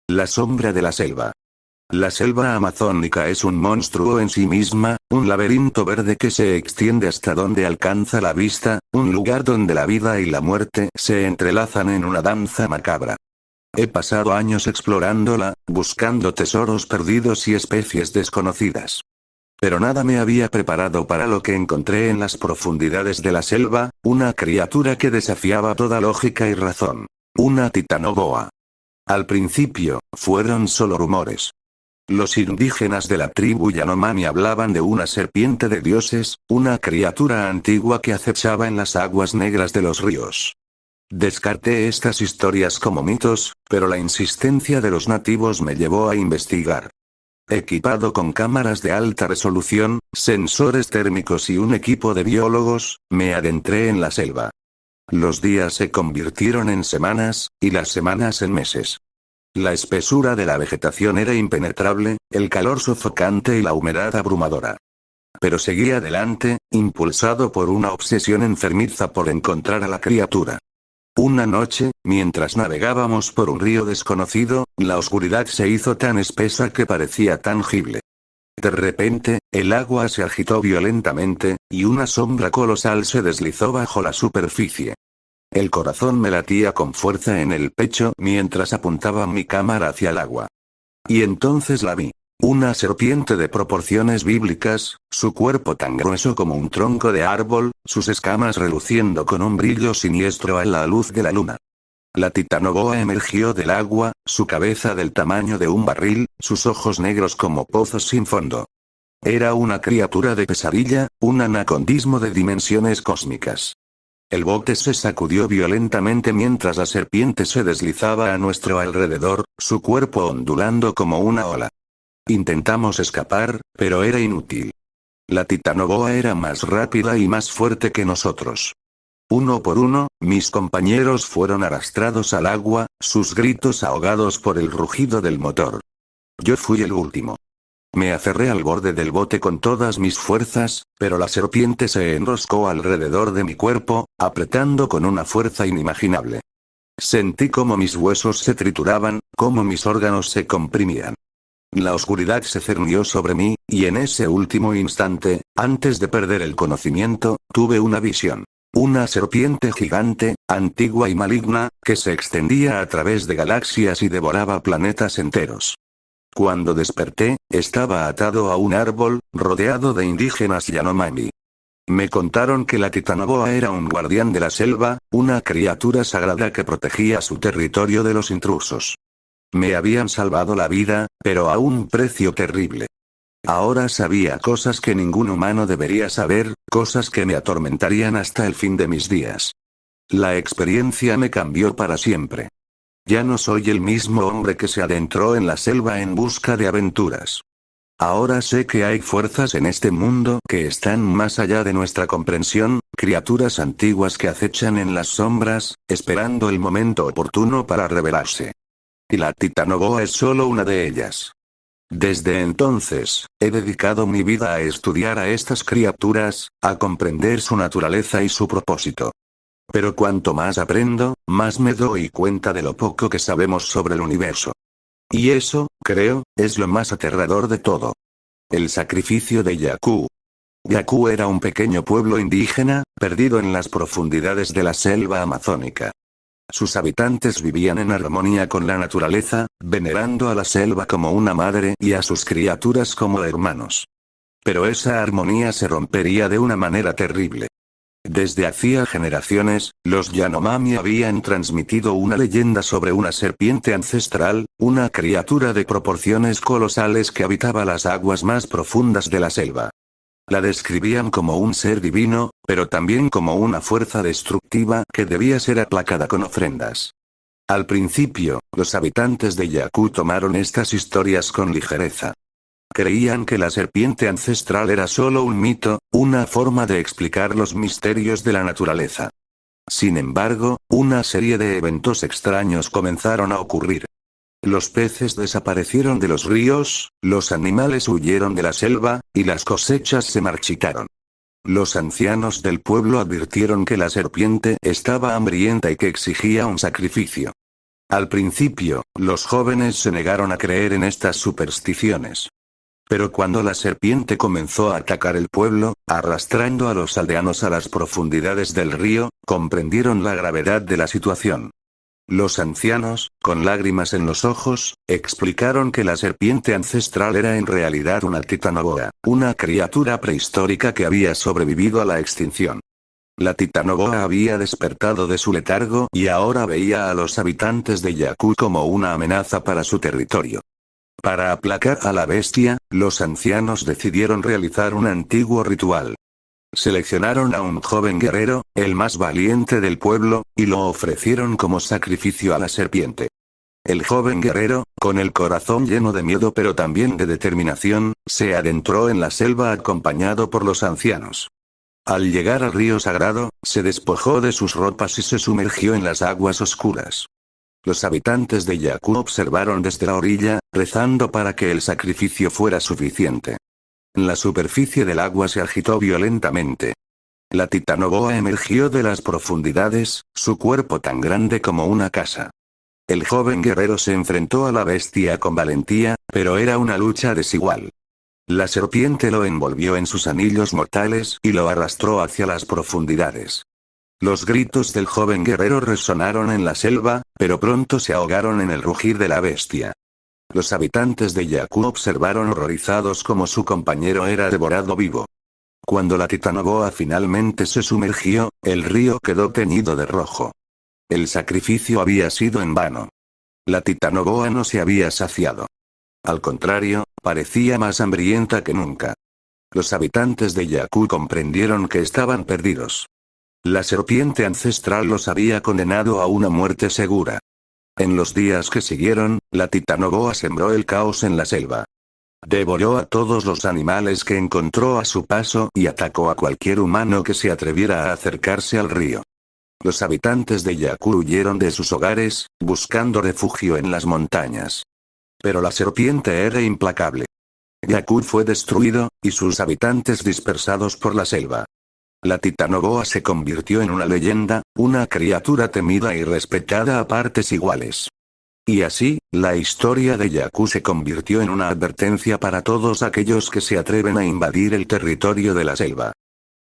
La sombra de la selva. La selva amazónica es un monstruo en sí misma, un laberinto verde que se extiende hasta donde alcanza la vista, un lugar donde la vida y la muerte se entrelazan en una danza macabra. He pasado años explorándola, buscando tesoros perdidos y especies desconocidas. Pero nada me había preparado para lo que encontré en las profundidades de la selva, una criatura que desafiaba toda lógica y razón. Una titanoboa. Al principio, fueron solo rumores. Los indígenas de la tribu Yanomami hablaban de una serpiente de dioses, una criatura antigua que acechaba en las aguas negras de los ríos. Descarté estas historias como mitos, pero la insistencia de los nativos me llevó a investigar. Equipado con cámaras de alta resolución, sensores térmicos y un equipo de biólogos, me adentré en la selva. Los días se convirtieron en semanas, y las semanas en meses. La espesura de la vegetación era impenetrable, el calor sofocante y la humedad abrumadora. Pero seguí adelante, impulsado por una obsesión enfermiza por encontrar a la criatura. Una noche, mientras navegábamos por un río desconocido, la oscuridad se hizo tan espesa que parecía tangible. De repente, el agua se agitó violentamente, y una sombra colosal se deslizó bajo la superficie. El corazón me latía con fuerza en el pecho mientras apuntaba mi cámara hacia el agua. Y entonces la vi. Una serpiente de proporciones bíblicas, su cuerpo tan grueso como un tronco de árbol, sus escamas reluciendo con un brillo siniestro a la luz de la luna. La titanoboa emergió del agua, su cabeza del tamaño de un barril, sus ojos negros como pozos sin fondo. Era una criatura de pesadilla, un anacondismo de dimensiones cósmicas. El bote se sacudió violentamente mientras la serpiente se deslizaba a nuestro alrededor, su cuerpo ondulando como una ola. Intentamos escapar, pero era inútil. La titanoboa era más rápida y más fuerte que nosotros. Uno por uno, mis compañeros fueron arrastrados al agua, sus gritos ahogados por el rugido del motor. Yo fui el último. Me aferré al borde del bote con todas mis fuerzas, pero la serpiente se enroscó alrededor de mi cuerpo, apretando con una fuerza inimaginable. Sentí cómo mis huesos se trituraban, cómo mis órganos se comprimían. La oscuridad se cernió sobre mí, y en ese último instante, antes de perder el conocimiento, tuve una visión. Una serpiente gigante, antigua y maligna, que se extendía a través de galaxias y devoraba planetas enteros. Cuando desperté, estaba atado a un árbol, rodeado de indígenas Yanomami. Me contaron que la titanoboa era un guardián de la selva, una criatura sagrada que protegía su territorio de los intrusos. Me habían salvado la vida, pero a un precio terrible. Ahora sabía cosas que ningún humano debería saber, cosas que me atormentarían hasta el fin de mis días. La experiencia me cambió para siempre. Ya no soy el mismo hombre que se adentró en la selva en busca de aventuras. Ahora sé que hay fuerzas en este mundo que están más allá de nuestra comprensión, criaturas antiguas que acechan en las sombras, esperando el momento oportuno para revelarse. Y la titanoboa es solo una de ellas. Desde entonces, he dedicado mi vida a estudiar a estas criaturas, a comprender su naturaleza y su propósito. Pero cuanto más aprendo, más me doy cuenta de lo poco que sabemos sobre el universo. Y eso, creo, es lo más aterrador de todo. El sacrificio de Yaku. Yaku era un pequeño pueblo indígena, perdido en las profundidades de la selva amazónica. Sus habitantes vivían en armonía con la naturaleza, venerando a la selva como una madre y a sus criaturas como hermanos. Pero esa armonía se rompería de una manera terrible. Desde hacía generaciones, los Yanomami habían transmitido una leyenda sobre una serpiente ancestral, una criatura de proporciones colosales que habitaba las aguas más profundas de la selva. La describían como un ser divino, pero también como una fuerza destructiva que debía ser aplacada con ofrendas. Al principio, los habitantes de Yaku tomaron estas historias con ligereza. Creían que la serpiente ancestral era solo un mito, una forma de explicar los misterios de la naturaleza. Sin embargo, una serie de eventos extraños comenzaron a ocurrir. Los peces desaparecieron de los ríos, los animales huyeron de la selva, y las cosechas se marchitaron. Los ancianos del pueblo advirtieron que la serpiente estaba hambrienta y que exigía un sacrificio. Al principio, los jóvenes se negaron a creer en estas supersticiones. Pero cuando la serpiente comenzó a atacar el pueblo, arrastrando a los aldeanos a las profundidades del río, comprendieron la gravedad de la situación. Los ancianos, con lágrimas en los ojos, explicaron que la serpiente ancestral era en realidad una titanoboa, una criatura prehistórica que había sobrevivido a la extinción. La titanoboa había despertado de su letargo y ahora veía a los habitantes de Jakku como una amenaza para su territorio. Para aplacar a la bestia, los ancianos decidieron realizar un antiguo ritual. Seleccionaron a un joven guerrero, el más valiente del pueblo, y lo ofrecieron como sacrificio a la serpiente. El joven guerrero, con el corazón lleno de miedo pero también de determinación, se adentró en la selva acompañado por los ancianos. Al llegar al río sagrado, se despojó de sus ropas y se sumergió en las aguas oscuras. Los habitantes de Jakku observaron desde la orilla, rezando para que el sacrificio fuera suficiente. La superficie del agua se agitó violentamente. La titanoboa emergió de las profundidades, su cuerpo tan grande como una casa. El joven guerrero se enfrentó a la bestia con valentía, pero era una lucha desigual. La serpiente lo envolvió en sus anillos mortales y lo arrastró hacia las profundidades. Los gritos del joven guerrero resonaron en la selva, pero pronto se ahogaron en el rugir de la bestia. Los habitantes de Jakku observaron horrorizados cómo su compañero era devorado vivo. Cuando la titanoboa finalmente se sumergió, el río quedó teñido de rojo. El sacrificio había sido en vano. La titanoboa no se había saciado. Al contrario, parecía más hambrienta que nunca. Los habitantes de Jakku comprendieron que estaban perdidos. La serpiente ancestral los había condenado a una muerte segura. En los días que siguieron, la titanoboa sembró el caos en la selva. Devoró a todos los animales que encontró a su paso y atacó a cualquier humano que se atreviera a acercarse al río. Los habitantes de Jakku huyeron de sus hogares, buscando refugio en las montañas. Pero la serpiente era implacable. Jakku fue destruido, y sus habitantes dispersados por la selva. La titanoboa se convirtió en una leyenda, una criatura temida y respetada a partes iguales. Y así, la historia de Jakku se convirtió en una advertencia para todos aquellos que se atreven a invadir el territorio de la selva.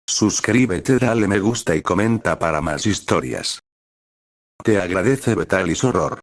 Suscríbete, dale me gusta y comenta para más historias. Te agradece Betalis Horror.